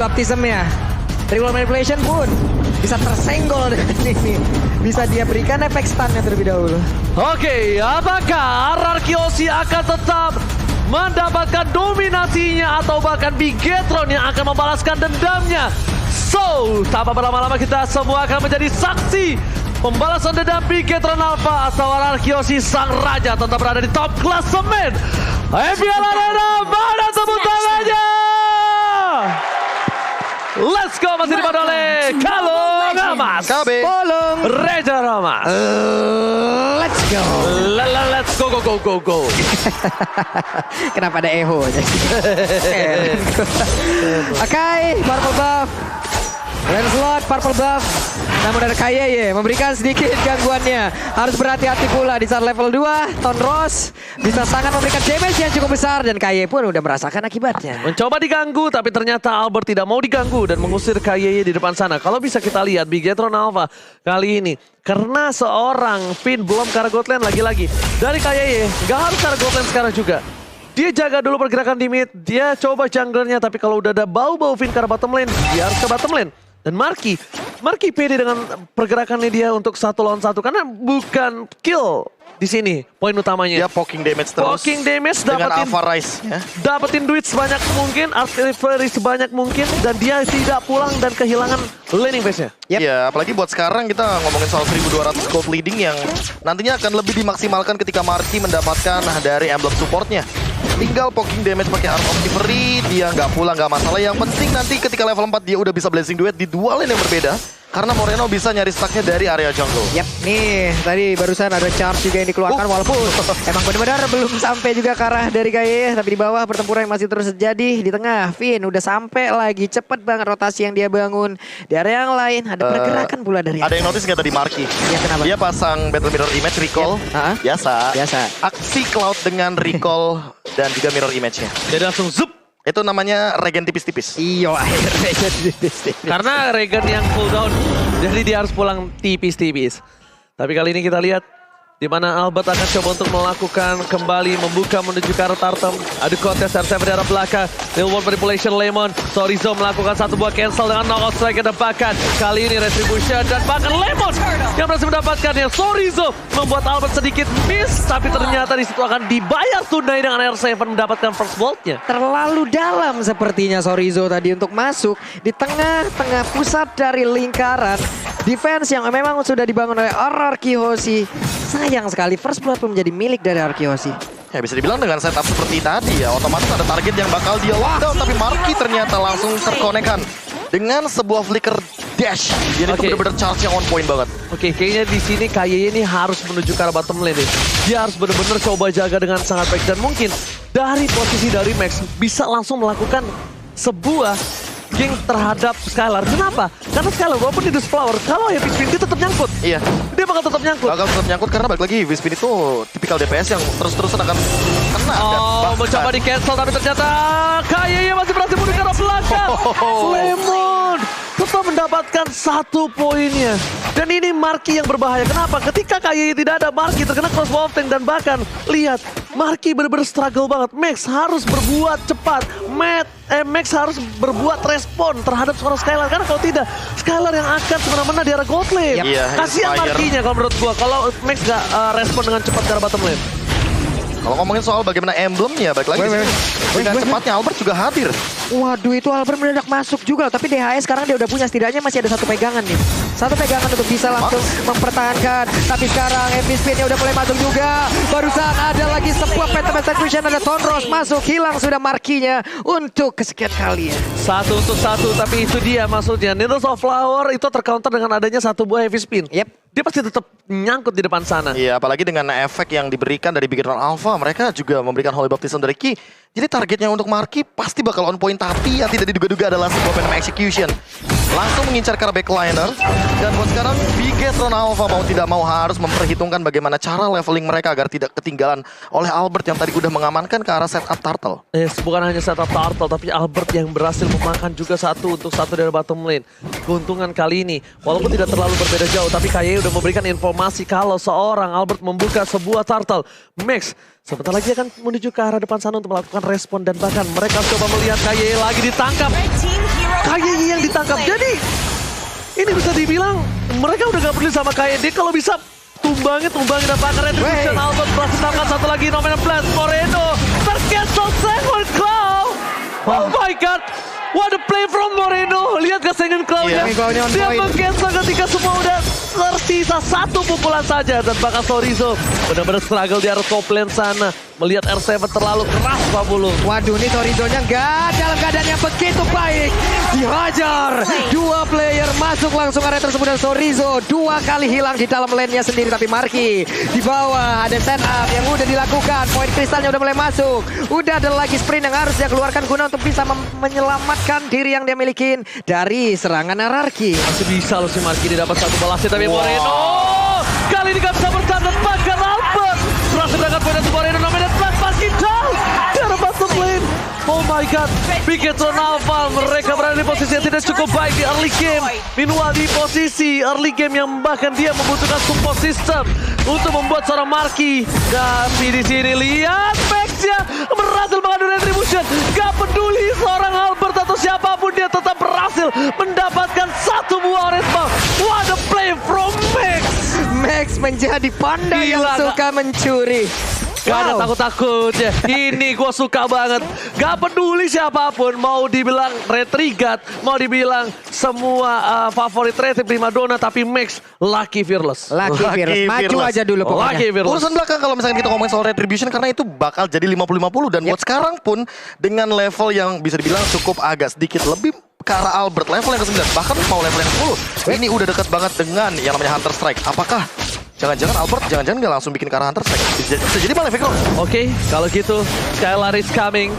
Baptismnya, Ritual Manipulation pun bisa tersenggol dengan ini. Bisa dia berikan efek stunnya terlebih dahulu. Oke, apakah Ararkiosi akan tetap mendapatkan dominasinya atau bahkan Bigetron yang akan membalaskan dendamnya? So, tanpa berlama-lama kita semua akan menjadi saksi pembalasan dendam Bigetron Alpha atau Ararkiosi sang raja tetap berada di top klasemen MPL Arena. Mana tepuk tangannya? Let's go, masih dipandu oleh Kalung Amas, KB, Polong, Ranger Amas. let's go. Let's go. Kenapa ada eho? Oke, purple buff. Lancelot, purple buff. Namun ada KYY memberikan sedikit gangguannya. Harus berhati-hati pula di saat level 2. Tonros bisa sangat memberikan damage yang cukup besar. Dan KYY pun udah merasakan akibatnya. Mencoba diganggu, tapi ternyata Albert tidak mau diganggu dan mengusir KYY di depan sana. Kalau bisa kita lihat Bigetron Alpha kali ini, karena seorang Finn belum ke arah Godland lagi-lagi. Dari KYY, nggak harus ke arah Godland sekarang juga. Dia jaga dulu pergerakan di mid, dia coba junglernya, tapi kalau udah ada bau-bau Finn ke arah bottom lane, dia harus ke bottom lane. Dan Marky pede dengan pergerakannya dia untuk 1 lawan 1 karena bukan kill di sini poin utamanya. dia poking damage terus. Poking damage, dengan Alpha Rise ya. dapetin duit sebanyak mungkin, artillery sebanyak mungkin, dan dia tidak pulang dan kehilangan laning phase-nya. Iya, apalagi buat sekarang kita ngomongin soal 1200 gold leading yang nantinya akan lebih dimaksimalkan ketika Marky mendapatkan dari emblem supportnya. Tinggal poking damage pakai Art of Chivalry, dia nggak pulang nggak masalah. Yang penting nanti ketika level 4 dia udah bisa blessing duet di 2 lane yang berbeda. Karena Moreno bisa nyari stacknya dari area jungle. Yap, nih tadi barusan ada charge juga yang dikeluarkan walaupun emang benar-benar belum sampai juga ke arah dari KYY, tapi di bawah pertempuran yang masih terus terjadi. Di tengah Finn udah sampai lagi, cepet banget rotasi yang dia bangun. Di area yang lain ada pergerakan pula dari Ada yang notice nggak tadi Marky? Ya, kenapa? Dia pasang Battle Mirror Image Recall. Ya. Biasa. Aksi Cloud dengan Recall dan juga Mirror Image-nya. Jadi langsung zup. Itu namanya regen tipis-tipis. Iyo, akhirnya Karena Regen yang cooldown, jadi dia harus pulang tipis-tipis. Tapi kali ini kita lihat di mana Albert akan coba untuk melakukan kembali membuka menuju ke arah Tartem. Ada kontes R7 di arah belakang. Ritual Manipulation Lemon. Sorizo melakukan satu buah cancel dengan knockout strike yang dapatkan. Kali ini Retribution dan bahkan Lemon yang berhasil mendapatkannya. Sorizo membuat Albert sedikit miss, tapi ternyata di situ akan dibayar tunai dengan R7 mendapatkan first blood-nya. terlalu dalam sepertinya Sorizo tadi untuk masuk di tengah-tengah pusat dari lingkaran defense yang memang sudah dibangun oleh Ararkiosi. Sayang sekali first blood pun menjadi milik dari Ararkiosi. Ya bisa dibilang dengan setup seperti tadi ya, otomatis ada target yang bakal dia lockdown, tapi Marky ternyata langsung terkonekkan dengan sebuah flicker dash. Jadi itu benar-benar charge-nya on point banget. Oke, kayaknya di sini KYY ini harus menuju ke arah bottom lane nih. Dia harus benar-benar coba jaga dengan sangat baik, dan mungkin dari posisi dari Max bisa langsung melakukan sebuah gank terhadap Skylar. Kenapa? Karena Skylar walaupun di Flower, kalau Heavy Spin dia tetap nyangkut. Iya. Dia bakal tetap nyangkut. Bakal tetap nyangkut karena balik lagi Wispin itu tipikal DPS yang terus-terusan akan kena. Oh, mencoba di cancel tapi ternyata KYY masih berhasil mundur ke arah belakang. Lemon tetap mendapatkan 1 poinnya. Dan ini Marky yang berbahaya. Kenapa? Ketika KYY tidak ada, Marky terkena crossbow tank dan bahkan lihat Marky benar-benar struggle banget. Max harus berbuat cepat. Max harus berbuat respon terhadap seorang Skylar. Karena kalau tidak, Skylar yang akan semena-mena di arah gold lane. Iya, Kasihan Marky-nya kalau menurut gua. Kalau Max gak respon dengan cepat ke arah bottom lane. Kalau ngomongin soal bagaimana emblemnya, balik lagi dengan cepatnya Albert juga hadir. Waduh, itu Albert mendadak masuk juga. Tapi DHS sekarang dia udah punya, setidaknya masih ada 1 pegangan nih. 1 pegangan untuk bisa langsung mempertahankan. Tapi sekarang Heavy Spin-nya udah mulai masuk juga. Barusan ada lagi sebuah Phantom Execution, ada Tonros masuk. Hilang sudah Marky-nya untuk kesekian kali ya. 1 untuk 1, tapi itu dia maksudnya. Needles of Flower itu tercounter dengan adanya 1 buah Heavy Spin. Yep. Dia pasti tetap nyangkut di depan sana. Iya, apalagi dengan efek yang diberikan dari Bigetron Alpha, mereka juga memberikan Holy Baptism dari Ki. Jadi targetnya untuk Marky pasti bakal on point, tapi yang tidak diduga-duga adalah sebuah Phantom Execution. Langsung mengincar ke arah backliner. Dan buat sekarang Bigetron Alpha mau tidak mau harus memperhitungkan bagaimana cara leveling mereka agar tidak ketinggalan oleh Albert yang tadi udah mengamankan ke arah setup Turtle. Bukan hanya setup Turtle, tapi Albert yang berhasil memakan juga 1 untuk 1 dari bottom lane. Keuntungan kali ini, walaupun tidak terlalu berbeda jauh, tapi KYY udah memberikan informasi kalau seorang Albert membuka sebuah Turtle. Max sebentar lagi akan menuju ke arah depan sana untuk melakukan respon, dan bahkan mereka coba melihat KYY lagi ditangkap. KYY ini bisa dibilang mereka udah gak peduli sama KD. Kalau bisa tumbangin dan pakai Retribution. Albert berhasil mendapatkan satu lagi Nomen Blast. Moreno tercancel Second Claw. Oh my god. What a play from Moreno. Lihat ke Second Claw-nya. Dia meng-cancel ketika semua udah tersisa satu pukulan saja. Dan bakal Sorizo benar-benar struggle di arah top lane sana. Melihat R7 terlalu keras Pak Bulu. Waduh, ini Torizo-nya nggak dalam keadaan yang begitu baik. Dihajar. Dua player masuk langsung area tersebut dan Sorizo 2 kali hilang di dalam lane-nya sendiri. Tapi Marky di bawah ada stand up yang udah dilakukan. Poin kristalnya udah mulai masuk. Udah ada lagi sprint yang harus dia keluarkan guna untuk bisa menyelamatkan diri yang dia milikin dari serangan anarki. Masih bisa loh si Marky dapat satu balasnya tapi Moreno kali ini gak bisa bertahan dan bahkan Albert berhasil mendapatkan poin dari Moreno. Namanya Black Marky down dari bottom lane. Oh my god, Bigetron Alpha mereka berada di posisi yang tidak cukup baik di early game. Meanwhile di posisi early game yang bahkan dia membutuhkan support system untuk membuat seorang Marky. Tapi di sini lihat Max-nya berhasil mengadu Retribution. Gak peduli seorang Albert atau siapapun dia tetap berhasil mendapatkan satu buah orange ball. What a play from Max. Max menjadi panda yang suka mencuri. Gak ada takut-takutnya. Ini gue suka banget. Gak peduli siapapun. Mau dibilang Retrigat, mau dibilang semua favorit Retri Primadona. Tapi Max Lucky Fearless. Lucky Fearless. Maju aja dulu pokoknya. Lucky Fearless. Urusan belakang kalau misalkan kita ngomongin soal Retribution karena itu bakal jadi 50-50. Dan buat sekarang pun dengan level yang bisa dibilang cukup agak sedikit lebih ke arah Albert. Level yang ke-9. Bahkan mau level yang 10. Ini udah dekat banget dengan yang namanya Hunter Strike. Apakah jangan-jangan Albert, jangan-jangan nggak langsung bikin ke arah Hunter Strike. Bisa jadi malah Victor. Oke, kalau gitu Skylar is coming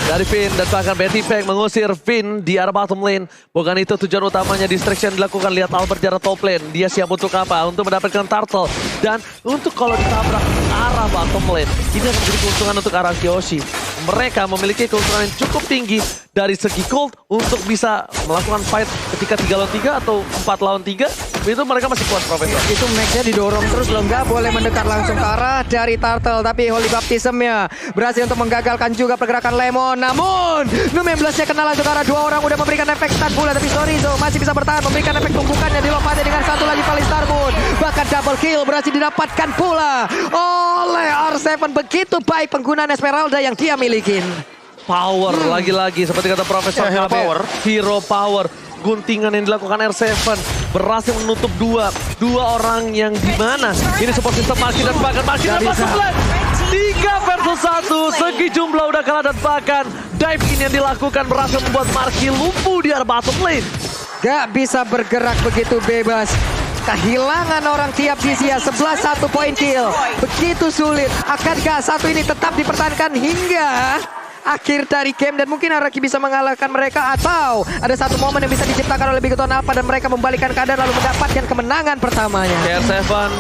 dari Finn dan bahkan Betty Pack mengusir Finn di arah bottom lane. Bukan itu tujuan utamanya, distraction dilakukan. Lihat Albert di arah top lane. Dia siap untuk apa? Untuk mendapatkan turtle. Dan untuk kalau ditabrak arah bottom lane, ini akan menjadi keuntungan untuk arah Kyoshi. Mereka memiliki keuntungan yang cukup tinggi dari segi gold untuk bisa melakukan fight ketika 3 lawan 3 atau 4 lawan 3. Itu mereka masih kuat, Profesor. Itu Max-nya didorong terus loh, nggak boleh mendekat langsung ke arah dari Turtle. Tapi Holy Baptism-nya berhasil untuk menggagalkan juga pergerakan Lemon. Namun Numen Blast-nya kena langsung ke arah 2 orang, udah memberikan efek stun pula. Tapi Sorizo masih bisa bertahan, memberikan efek tumpukannya di lompatnya dengan satu lagi Valley Star Moon. Bahkan double kill berhasil didapatkan pula oleh R7. Begitu baik penggunaan Esmeralda yang dia milikin. Power lagi-lagi seperti kata Profesor Hero KB. power. Hero power. Guntingan yang dilakukan R7 berhasil menutup dua orang yang dimana ini support system Marky dan bahkan Marky dan masuk lane 3 versus 1. Segi jumlah udah kalah dan bahkan dive in yang dilakukan berhasil membuat Marky lumpuh di arah bottom lane. Gak bisa bergerak begitu bebas. Kehilangan orang tiap sisi ya. 11-1 poin kill. Begitu sulit. Akankah satu ini tetap dipertahankan hingga akhir dari game dan mungkin Araki bisa mengalahkan mereka, atau ada satu momen yang bisa diciptakan oleh Bigetron Alpha dan mereka membalikan keadaan lalu mendapatkan kemenangan pertamanya. CR7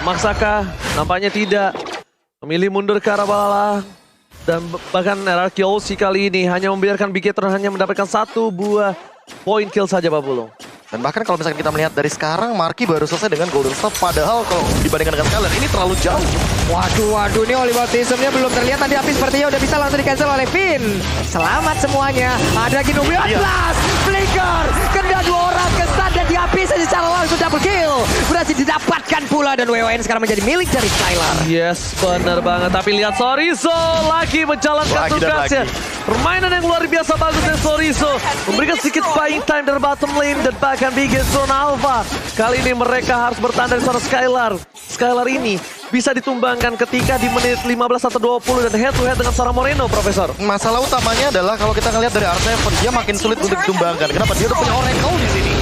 maksakah? Nampaknya tidak. Memilih mundur ke arah bawah dan bahkan RRQ Aussie kali ini hanya membiarkan Bigetron hanya mendapatkan 1 buah poin kill saja, Pak Bulung. Dan bahkan kalau misalkan kita melihat dari sekarang, Marky baru selesai dengan Golden Staff. Padahal kalau dibandingkan dengan Skylar, ini terlalu jauh. Waduh, ini Holy Baptism-nya belum terlihat tadi, tapi sepertinya udah bisa langsung di-cancel oleh Finn. Selamat semuanya. Ada lagi Numen Blast, Flicker, kena 2 orang ke stun dan dihabiskan secara langsung double kill. Berhasil didapatkan pula dan WON sekarang menjadi milik dari Skylar. Yes, benar banget. Tapi lihat Sorizo lagi menjalankan tugasnya. Permainan yang luar biasa bagus dari Sorizo. Memberikan sedikit buying time dari bottom lane dan bahkan Bigetron Alpha. Kali ini mereka harus bertahan dari seorang Skylar. Skylar ini bisa ditumbangkan ketika di menit 15 atau 20 dan head to head dengan seorang Moreno, Profesor. Masalah utamanya adalah kalau kita ngelihat dari R7, dia makin sulit untuk ditumbangkan. Kenapa? Dia udah punya Oracle di sini.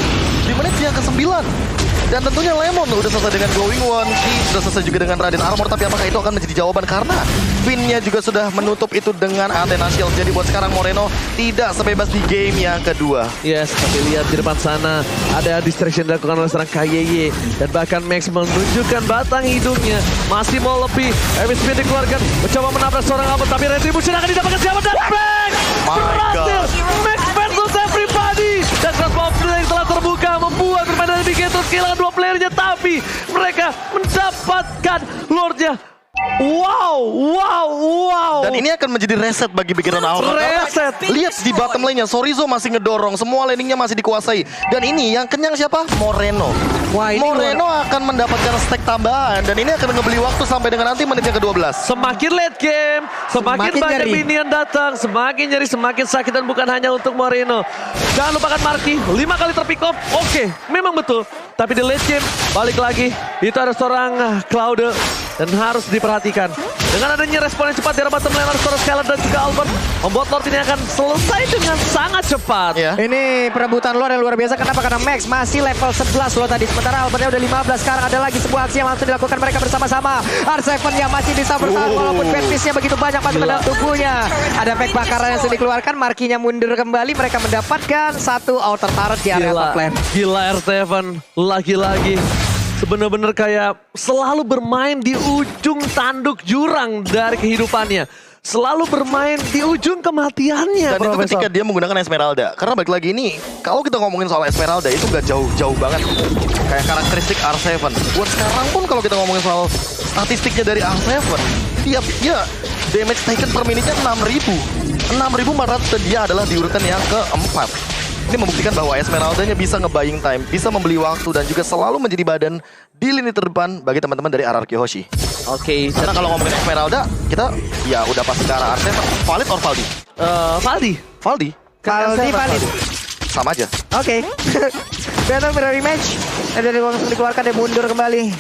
Di menit yang ke-9. Dan tentunya Lemon udah selesai dengan Glowing One, Ki sudah selesai juga dengan Raiden Armor, tapi apakah itu akan menjadi jawaban karena Finn-nya juga sudah menutup itu dengan Athena Shield. Jadi buat sekarang Moreno tidak sebebas di game yang kedua. Yes, tapi lihat di depan sana ada distraction dilakukan oleh seorang KYY dan bahkan Max menunjukkan batang hidungnya masih mau lebih. Evan Smith dikeluarkan, mencoba menabrak seorang Albert, tapi Retribution akan didapatkan siapa dan Max berhasil. Max versus everybody dan crossbow yang telah terbuka membuat permainan Bigetron kehilangan 2 playernya, tapi mereka mendapatkan Lordnya. Wow. Dan ini akan menjadi reset bagi Bigetron Alpha. Reset. Lihat di bottom lane-nya, Sorizo masih ngedorong, semua laningnya masih dikuasai. Dan ini yang kenyang siapa? Moreno. Wah, ini Moreno akan mendapatkan stack tambahan dan ini akan ngebeli waktu sampai dengan nanti menit yang ke-12. Semakin late game, semakin banyak nyeri. minion datang, semakin nyeri, semakin sakit dan bukan hanya untuk Moreno. Jangan lupakan Marky, 5 kali terpick off. Oke, memang betul. Tapi di late game, balik lagi. Itu ada seorang Cloud dan harus diperhatikan. Dengan adanya respon yang cepat dari bottom lane seorang Skylar dan juga Albert, membuat Lord ini akan selesai dengan sangat cepat. Ya. Ini perebutan Lord yang luar biasa. Kenapa? Karena Max masih level 11 loh tadi. Sementara Albertnya udah 15. Sekarang ada lagi sebuah aksi yang langsung dilakukan mereka bersama-sama. R7 yang masih bisa bertahan walaupun Batfishnya begitu banyak masuk ke dalam tubuhnya. Ada efek bakaran yang sudah dikeluarkan. Markinya mundur kembali. Mereka mendapatkan satu outer turret di area top lane. Gila R7, lagi-lagi. Bener-bener kayak selalu bermain di ujung tanduk jurang dari kehidupannya. Selalu bermain di ujung kematiannya, Dan itu Profesor. ketika dia menggunakan Esmeralda. Karena balik lagi ini, kalau kita ngomongin soal Esmeralda itu gak jauh-jauh banget. Kayak karakteristik R7. Buat sekarang pun kalau kita ngomongin soal statistiknya dari R7, dia damage taken per menitnya 6.000. 6.400 dan dia adalah di urutan yang keempat. Ini membuktikan bahwa Esmeraldanya bisa nge-buying time, bisa membeli waktu dan juga selalu menjadi badan di lini terdepan bagi teman-teman dari RRQ Hoshi. Oke, Karena kalau ngomongin Esmeralda, kita ya udah pasti ke arah R7. Valid or Valdi? Valdi. Valdi. Valid. Sama aja. Oke. Battle mirror rematch. Dari langsung dikeluarkan dan mundur kembali.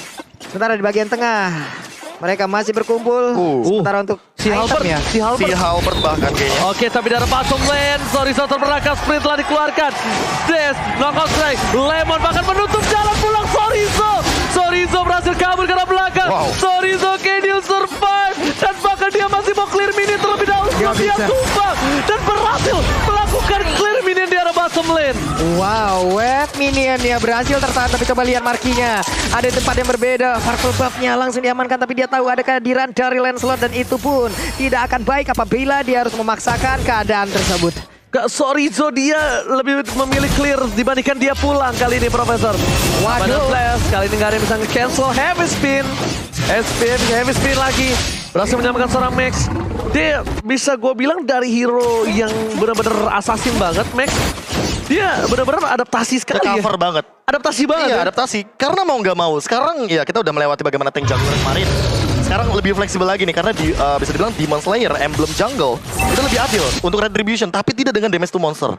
Sementara di bagian tengah mereka masih berkumpul. Sementara untuk Si Halbert, itemnya. si Halbert. Si Halbert bahkan kayaknya. Oke, tapi dari bottom lane, Sorizo terperangkap, sprint telah dikeluarkan. Des, knockout strike, Lemon bahkan menutup jalan pulang Sorizo. Sorizo berhasil kabur ke arah belakang. Wow. Sorizo Kedil survive. Dan bahkan dia masih mau clear minion terlebih dahulu. Sebelum dia bisa. tumbang. Dan berhasil melakukan clear minion di arah bottom lane. Wow, web minionnya berhasil tertahan. Tapi coba lihat markinya. Ada tempat yang berbeda. Purple buff-nya langsung diamankan. Tapi dia tahu ada kehadiran dari Lancelot. Dan itu pun tidak akan baik apabila dia harus memaksakan keadaan tersebut. Kak Sorizo dia lebih memilih clear dibandingkan dia pulang kali ini, Profesor. Waduh. Flash, kali ini nggak ada yang bisa nge-cancel. Heavy spin. Heavy spin lagi. Berhasil menyamakan seorang Max. Dia bisa gue bilang dari hero yang benar-benar assassin banget, Max. Dia benar-benar adaptasi sekali ya. Cover banget. Adaptasi banget Iya, ya. adaptasi. Karena mau nggak mau, sekarang ya kita udah melewati bagaimana tank jungler kemarin. Sekarang lebih fleksibel lagi nih, karena bisa dibilang Demon Slayer, Emblem Jungle, itu lebih adil untuk Retribution, tapi tidak dengan damage to monster.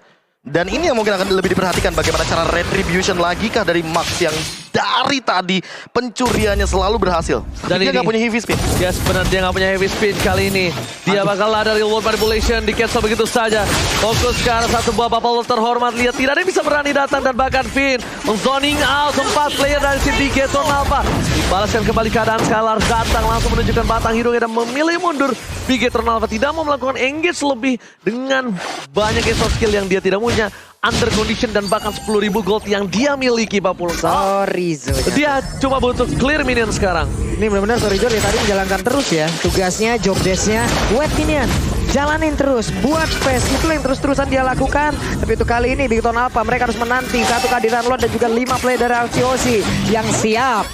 Dan ini yang mungkin akan lebih diperhatikan bagaimana cara Retribution lagi kah dari Max yang dari tadi pencuriannya selalu berhasil. Dan Dia ini- nggak punya heavy spin. Yes, benar dia nggak punya heavy speed kali ini. Dia bakal ada real world manipulation di cancel begitu saja. Fokus ke arah satu buah bubble terhormat. Lihat tidak ada yang bisa berani datang dan bahkan Finn zoning out 4 player dari tim Bigetron Alpha. Dibalaskan kembali keadaan Skylar datang langsung menunjukkan batang hidungnya dan memilih mundur. Bigetron Alpha tidak mau melakukan engage lebih dengan banyak resource skill yang dia tidak punya. Under condition dan bahkan 10.000 gold yang dia miliki, Pak Pulsa. Sorizo. Dia cuma butuh clear minion sekarang. Ini benar-benar Sorizo dari tadi menjalankan terus ya. Tugasnya, job desk-nya, web minion. Jalanin terus, buat space. Itu yang terus-terusan dia lakukan. Tapi itu kali ini Bigetron Alpha, mereka harus menanti satu kehadiran Lord dan juga 5 player dari RCOC yang siap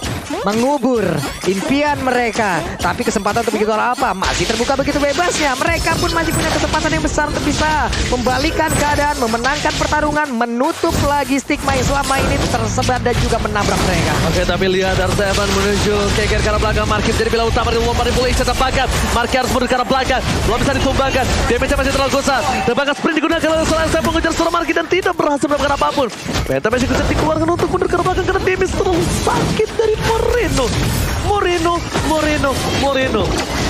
mengubur impian mereka. Tapi kesempatan untuk Bigetron Alpha masih terbuka begitu bebasnya. Mereka pun masih punya kesempatan yang besar untuk bisa membalikan keadaan, memenangkan pertarungan, menutup lagi stigma yang selama ini tersebar dan juga menabrak mereka. Oke, tapi lihat R7 menuju ke arah belakang. Marquez jadi bila utama di luar manipulation tepakan. Marquez harus mundur ke arah belakang. Belum bisa ditumbangkan. Damage-nya masih terlalu besar. Tebakan sprint digunakan oleh seorang R7 mengejar seorang Marquez dan tidak berhasil melakukan apapun. Penta masih bisa dikeluarkan untuk mundur ke arah belakang karena damage terlalu sakit dari Moreno.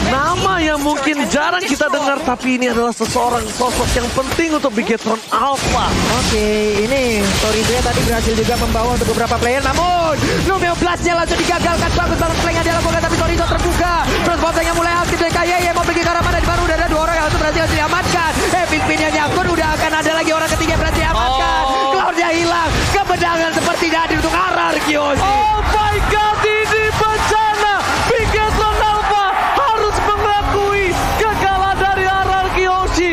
Nama yang mungkin jarang kita dengar, tapi ini adalah seseorang sosok yang penting untuk Bigetron Alpha. Oke, ini Sorizo tadi berhasil juga membawa untuk beberapa player. Namun, Lumio Blast-nya langsung digagalkan. Bagus banget play yang dilakukan, tapi Sorizo terbuka. Terus botnya mulai aktif dari KYY. Mau pergi ke arah mana? Di baru udah ada 2 orang yang langsung berhasil diamankan. Epic Spin-nya nyangkut. Udah akan ada lagi orang ketiga yang berhasil diamankan. Cloud-nya hilang. Kebedangan seperti hadir untuk RRQ. Oh my god, ini bencana. Bigetron Alpha harus mengakui kekalahan dari RRQ Hoshi.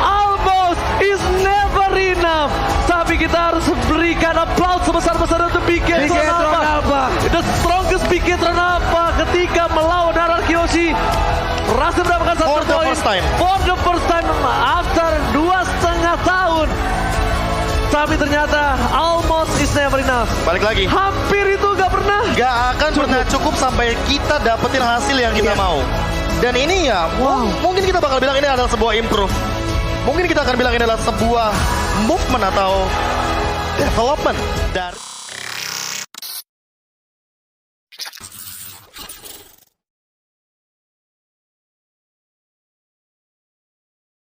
Almost is never enough. Tapi kita harus berikan applause sebesar-besar untuk Bigetron Alpha. The strongest Bigetron Alpha ketika melawan RRQ Hoshi time. For the first time after 2,5 tahun. Tapi ternyata almost is never enough. Balik lagi. Hampir itu gak pernah. Gak akan pernah cukup sampai kita dapetin hasil yang kita mau. Dan ini ya, mungkin kita bakal bilang ini adalah sebuah improve. Mungkin kita akan bilang ini adalah sebuah movement atau development dari